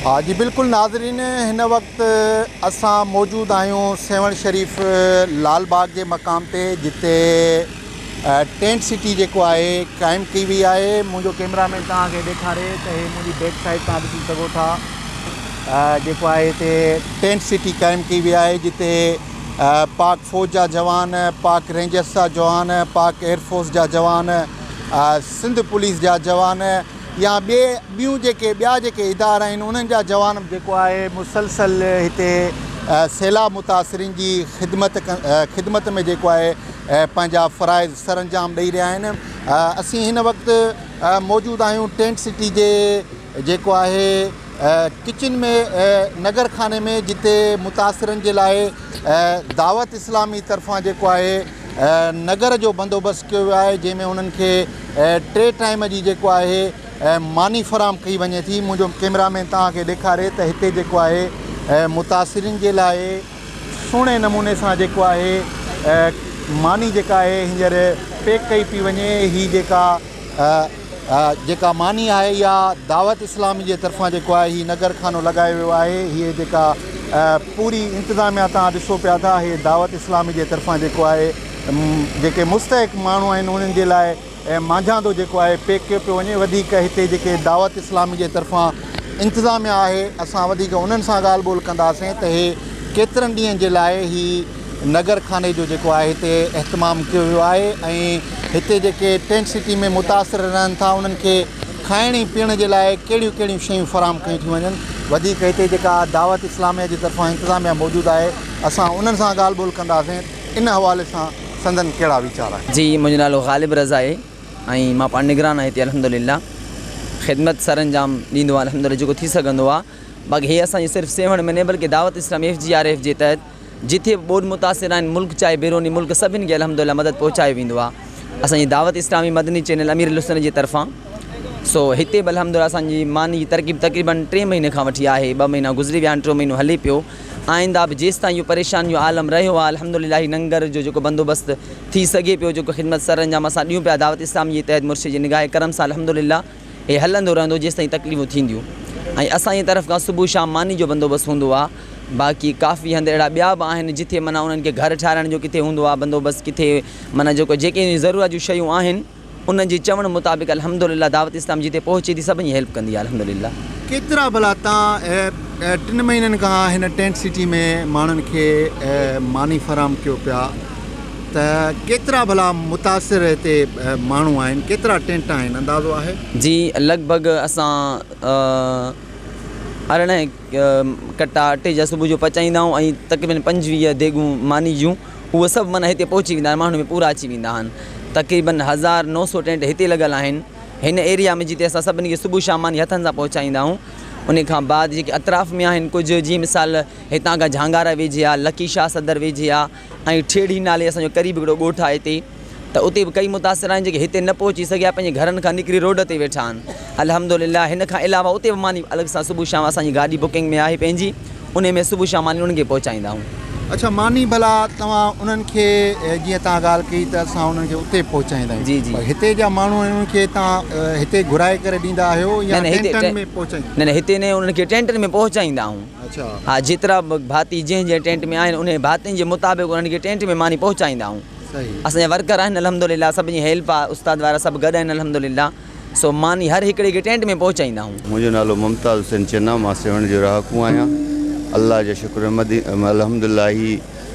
हाँ जी बिल्कुल नाज़रीन, हिन वक्त असां मौजूद आहियूं सेवण शरीफ लाल बाग के मक़ाम ते जिते टेंट सिटी जेको आहे क़ाइमु कई वई आहे। मुंहिंजो कैमरामैन तव्हांखे ॾेखारे त हे मुंहिंजी बैक साइड तव्हां ॾिसी सघो था। जेको आहे हिते टेंट सिटी क़ाइमु कई वई आहे जिते पाक फ़ौज जा जवान, पाक रेंजर्स जा जवान, पाक एयरफोर्स जा जवान, सिंध पुलिस जा जवान या ॿियूं ॿिया जेके इदारा आहिनि उन्हनि जा जवान जेको आहे मुसलसल हिते सैलाब मुतासिरीन जी ख़िदमत में जेको आहे पंहिंजा फ़राइज़ सरअंजाम ॾेई रहिया आहिनि। असीं हिन वक़्तु मौजूदु आहियूं टेंट सिटी जे जेको आहे किचन में नगर खाने में जिते मुतासिरनि जे लाइ दावत इस्लामी तरफ़ां जेको आहे नगर जो बंदोबस्तु कयो वियो आहे, जंहिंमें उन्हनि खे 3 टाइम जी जेको आहे मानी फ़राहम कई वञे थी। मुंहिंजो कैमरामैन तव्हांखे ॾेखारे त हिते जेको आहे मुतासिरीन जे लाइ सुहिणे नमूने सां जेको आहे मानी जेका आहे हींअर पैक कई पई वञे। ही जेका मानी आहे या दावत इस्लामी जे तरफ़ां जेको आहे ही नगर खानो लॻायो वियो आहे। हीअ जेका पूरी इंतिज़ामिया तव्हां ॾिसो पिया था, हे दावत इस्लामी जे तरफ़ां जेको आहे जेके मुस्तहिक़ माण्हू आहिनि उन्हनि जे लाइ मांझांदो जेको आहे पैक कयो पियो वञे। वधीक हिते जेके दावत इस्लामी जे तरफ़ां इंतिज़ामिया आहे असां वधीक उन्हनि सां ॻाल्हि ॿोल कंदासीं त हे केतिरनि ॾींहंनि जे लाइ ही नगर खाने जो जेको आहे हिते एहतमाम कयो वियो आहे ऐं हिते जेके टेंट सिटी में मुतासिर रहनि था उन्हनि खे खाइण पीअण जे लाइ कहिड़ियूं कहिड़ियूं शयूं फ़राहम कयूं थी वञनि। वधीक हिते जेका दावत इस्लामिया जी तरफ़ां इंतिज़ामिया मौजूदु आहे असां उन्हनि सां ॻाल्हि ॿोल कंदासीं। इन हवाले सां संदन कहिड़ा वीचार आहिनि? जी, मुंहिंजो नालो ग़ालिब रज़ा आहे ऐं मां पाण निगरान हिते अल्हम्दुलिल्लाह ख़िदमत सरअंजाम ॾींदो आहे अल्हम्दुलिल्लाह जेको थी सघंदो आहे। बाक़ी हे असांजी सिर्फ़ु सेवण में न बल्कि दावत इस्लामी FGRF जे तहत जिथे ॿोॾ मुतासिर आहिनि मुल्क चाहे बैरूनी मुल्क सभिनि खे अल्हम्दुलिल्लाह मदद पहुचायो वेंदो आहे असांजी दावत इस्लामी मदनी चैनल अमीर लुसन जे तरफ़ां। सो हिते बि अल्हम्दुलिल्लाह असांजी मानी जी तरकीब तक़रीबन 3 महीने खां वठी आहे। 2 महीना गुज़री विया आहिनि, 3 महीनो हले पियो। आइंदा बि जेसि ताईं इहो परेशानी जो आलम रहियो आहे अल्हम्दुलिल्लाह लंगर जो जेको बंदोबस्तु थी सघे पियो, जेको ख़िदमत सरअंजाम असां ॾियूं पिया दावत इस्लामी जे तहत मुर्शिद जी निगाह करम सां अल्हम्दुलिल्लाह हे हलंदो रहंदो जेसि ताईं तकलीफ़ूं थींदियूं। ऐं असांजी तरफ़ खां सुबुह शाम मानी जो बंदोबस्तु हूंदो आहे। बाक़ी काफ़ी हंधि अहिड़ा ॿिया बि आहिनि जिथे माना उन्हनि खे घर ठाहिराइण जो किथे हूंदो आहे बंदोबस्तु, किथे माना जेको जेके ज़रूरत जूं शयूं आहिनि उन जे चवण मुताबिक़ अल्हम्दुलिल्लाह दावत इस्लाम जिते पहुचे थी सभिनी हेल्प कंदी आहे अल्हम्दुलिल्लाह। केतिरा भला तव्हां 3 महीननि खां हिन टेंट सिटी में माण्हुनि खे मानी फ़राहम कयो पिया त केतिरा भला मुतासिर हिते माण्हू आहिनि, केतिरा टेंट आहिनि, अंदाज़ो आहे? जी लॻभॻि असां 18 कट्टा अटे जा सुबुह जो पचाईंदा आहियूं ऐं तक़रीबन 25 देगूं मानी जूं उहे सभु माना हिते पहुची वेंदा आहिनि, माण्हू में पूरा अची वेंदा आहिनि। तक़रीबन 1900 टेंट हिते लॻल आहिनि हिन एरिया में जिते असां सभिनी खे सुबुह शाम मानी हथनि सां पहुचाईंदा आहियूं। उन खां बाद जेके अतराफ़ में आहिनि कुझु जीअं मिसाल हितां खां झांगारा वेझे आहे, लकी शाह सदर वेझे आहे ऐं ठेड़ी नाले असांजो क़रीब हिकिड़ो ॻोठु आहे हिते, त उते बि कई मुतासिर आहिनि जेके हिते न पहुची सघिया पंहिंजे घरनि खां निकिरी रोड ते वेठा आहिनि अल्हम्दुलिल्लाह। हिन खां अलावा उते बि मानी अलॻि सां सुबुह शाम असांजी गाॾी बुकिंग में आहे पंहिंजी, उन में सुबुह शाम मानी उन्हनि खे पहुचाईंदा आहियूं। अच्छा, मानी भला तव्हां उन्हनि खे जीअं तव्हां ॻाल्हि कई त असां उन्हनि खे उते पहुचाईंदा आहियूं? जी जी। हिते जा माण्हू उन्हनि खे तव्हां हिते घुराए करे ॾींदा आहियो या टेंटनि में पहुचाईंदा? न हिते न, उन्हनि खे टेंटनि में पहुचाईंदा आहियूं। अच्छा, हा, जेतिरा भाती जंहिं टेंट में आहिनि उन भातियुनि जे मुताबिक़ उन्हनि खे टेंट में मानी पहुचाईंदा आहियूं। सही। असांजा वर्कर आहिनि अल्हम्दुलिल्लाह, सभिनी हेल्प आहे, उस्ताद वारा सभु गॾु आहिनि अल्हम्दुलिल्लाह। सो मानी हर हिकिड़े खे टेंट में पहुचाईंदा आहियूं। मुंहिंजो नालो मुमताज़ हुसैन चन्ना, मां सेवण जो रहाकू आहियां। अल्लाह जो शुक्र अल्हम्दुलिल्लाह ही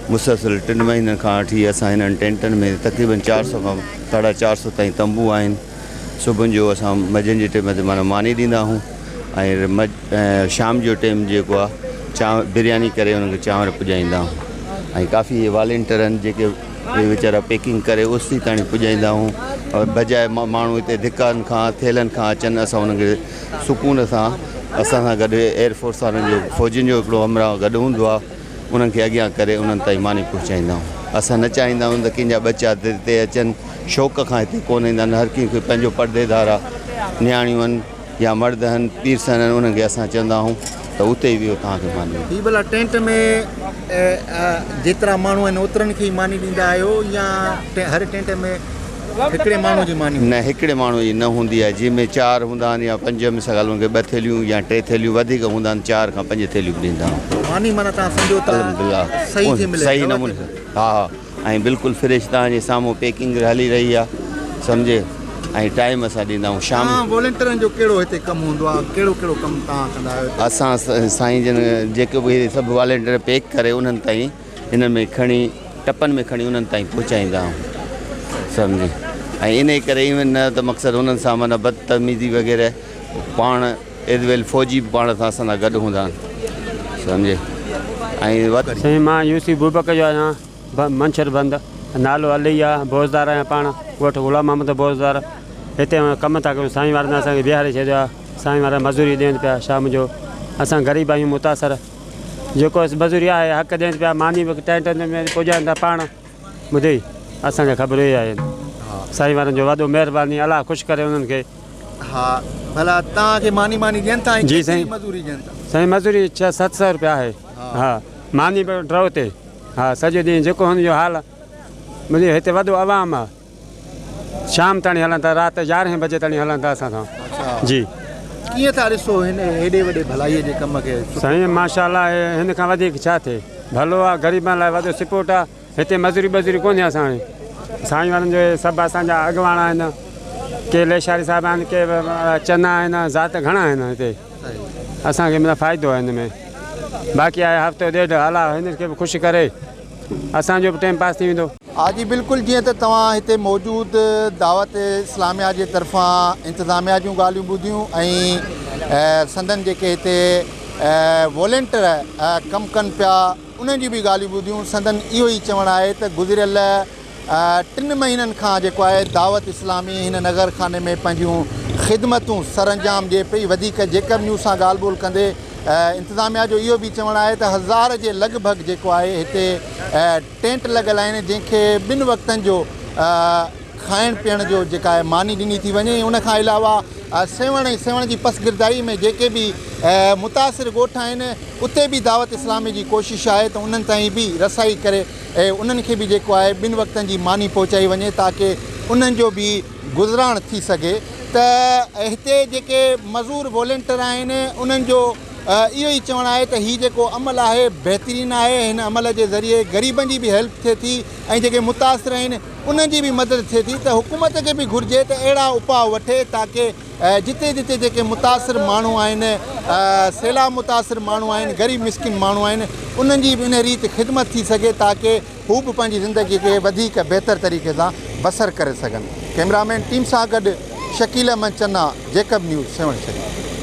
मुसलसल 3 महीननि खां वठी असां हिननि टेंटनि में तक़रीबन 400 खां 450 ताईं तंबू आहिनि। सुबुह जो असां मंझंदि जे टाइम ते माना मानी ॾींदा आहियूं ऐं शाम जो टाइम जेको आहे बिरयानी करे उन्हनि खे चांवर पुॼाईंदा आहियूं। ऐं काफ़ी इहे वॉलेंटियर आहिनि जेके वीचारा पैकिंग करे ओसी ताईं पुॼाईंदा आहियूं और बजाए माण्हू हिते धिकनि खां थेलनि खां अचनि असां उन्हनि खे सुकून सां असां सां गॾु एयरफोर्स वारनि जो फ़ौजियुनि जो हिकिड़ो हमरा गॾु हूंदो आहे, उन्हनि खे अॻियां करे उन्हनि ताईं मानी पहुचाईंदा आहियूं। असां न चाहींदा आहियूं त कंहिंजा बच्चा हिते अचनि शौक़ खां हिते कोन ईंदा आहिनि। हर कंहिंखे पंहिंजो परदेदार आहे, नियाणियूं आहिनि या मर्द आहिनि, पीरसन आहिनि, उन्हनि खे असां चवंदा आहियूं त उते ई वियो तव्हांखे मानी। हीअ भला टेंट में जेतिरा माण्हू आहिनि ओतिरनि खे ई मानी ॾींदा आहियो या हर टेंट में हिकिड़े माण्हू जी मानी न हिकिड़े माण्हू जी न हूंदी आहे, जंहिंमें 4 हूंदा आहिनि या 5 मिसाल उनखे 2 थैलियूं या 3 थैलियूं वधीक हूंदा आहिनि, 4 खां 5 थैलियूं बि ॾींदा आहियूं। मानी माना तव्हां सम्झो था अल्हम्दुलिल्लाह सही थी मिले, सही दवा नमूने थी मिले। हा, ऐं बिल्कुलु फ्रेश तव्हांजे साम्हूं पैकिंग हली रही आहे, सम्झे, ऐं टाइम सां ॾींदा आहियूं। शाम वॉलंटियरनि जो कहिड़ो हिते कमु हूंदो आहे, कहिड़ो कहिड़ो कमु तव्हां कंदा आहियो? असां साईं जन जेके बि सभु वॉलंटियर पैक करे उन्हनि ताईं हिन में खणी टपनि में खणी उन्हनि ताईं पहुचाईंदा आहियूं, सम्झे। ऐं इन करे इवन न त मक़सदु उन्हनि सां माना बदतमीज़ी वग़ैरह, पाण एज़ फौजी बि पाण सां असां सां गॾु हूंदा आहिनि, सम्झे। ऐं साईं मां यूसी बुबक जो आहियां, मंछर बंद, नालो अली आहे, बोज़दार आहियां पाण, ॻोठु गुलाम मोहम्मद बोज़दार। हिते कमु था कयूं, साईं वारनि असांखे बिहारे छॾियो आहे, साईं वारा मज़ूरी ॾियनि पिया शाम जो, असां ग़रीब आहियूं मुतासिर, जेको मज़ूरी आहे हक़ ॾियनि पिया, मानी बि टेंटनि में पुॼाइनि था पाण, ॿुधे असांखे ख़बर ई आहे। साईं वारनि जो वॾो महिरबानी, अलाह ख़ुशि करे उन्हनि खे। हा भला तव्हांखे मानी ॾियनि था? जी साईं, मज़ूरी ॾियनि था? साईं मज़ूरी 600-700 रुपया आहे। हा, मानी बि ड्रव ते, हा, सॼो ॾींहुं जेको हुनजो हाल मुंहिंजे हिते वॾो आवाम आहे, शाम ताईं हलनि था, राति 11 बजे ताईं हलनि था असां सां। जी कीअं था ॾिसो हिन हेॾे वॾे भलाईअ जे कम खे? साईं माशाअल्लाह, हिन खां वधीक छा थिए, भलो आहे, ग़रीबनि लाइ वॾो सपोर्ट आहे। हिते मज़ूरी बज़ूरी कोन्हे असां हाणे, साईं वारनि जो सभु असांजा अॻवान आहिनि, के लेशारी साहिब आहिनि, के चना आहिनि, ज़ात घणा आहिनि हिते, असांखे मतिलबु फ़ाइदो आहे हिन में। बाक़ी आहे हफ़्तो ॾेढ, अलाह हिनखे बि ख़ुशि करे असांजो बि टाइम पास थी वेंदो। हा जी बिल्कुलु, जीअं त तव्हां हिते मौजूदु दावत इस्लामिया जे तरफ़ां इंतिज़ामिया जूं ॻाल्हियूं ॿुधियूं ऐं संदन जेके हिते वॉलंटियर कमु कनि पिया उन्हनि जी बि ॻाल्हियूं ॿुधियूं। संदन इहो ई चवणु आहे त गुज़िरियल 3 महीननि खां जेको आहे दावत इस्लामी हिन नगर खाने में पंहिंजूं ख़िदमतूं सर अंजाम ॾिए पई। वधीक जेकब न्यूज़ सां ॻाल्हि ॿोल कंदे इंतिज़ामिया जो इहो बि चवणु आहे त 1000 जे लॻभॻि जेको आहे हिते टेंट लॻल आहिनि, जंहिंखे 2 वक़्तनि जो खाइण पीअण जो जेका आहे मानी ॾिनी थी वञे। उनखां अलावा सेवण ऐं सेवण जी पसगिरदाई में जेके बि मुतासिर ॻोठ आहिनि उते बि दावत इस्लामी जी कोशिशि आहे त उन्हनि ताईं बि रसाई करे ऐं उन्हनि खे बि जेको आहे 2 वक़्तनि जी मानी पहुचाई वञे ताकी उन्हनि जो बि गुज़रान थी सघे। त हिते जेके मज़ूर वॉलंटियर आहिनि उन्हनि जो इहो ई चवणु आहे त हीउ जेको अमल आहे बहितरीनु आहे। हिन अमल जे ज़रिए ग़रीबनि जी बि हेल्प थिए थी ऐं जेके मुतासिर आहिनि उन्हनि जी बि मदद थिए थी। त हुकूमत खे बि घुरिजे त अहिड़ा उपाउ वठे ताकी जिते जिते जेके मुतासिर माण्हू आहिनि, सैलाब मुतासिर माण्हू आहिनि, ग़रीब मिसकिन माण्हू आहिनि, उन्हनि जी बि इन रीति ख़िदमत थी सघे ताकी हू बि पंहिंजी ज़िंदगी खे वधीक बहितर तरीक़े सां बसर करे सघनि। कैमरामैन टीम सां गॾु शकील अहमद चन्ना, जेकब न्यूज़, सेवण शरीफ।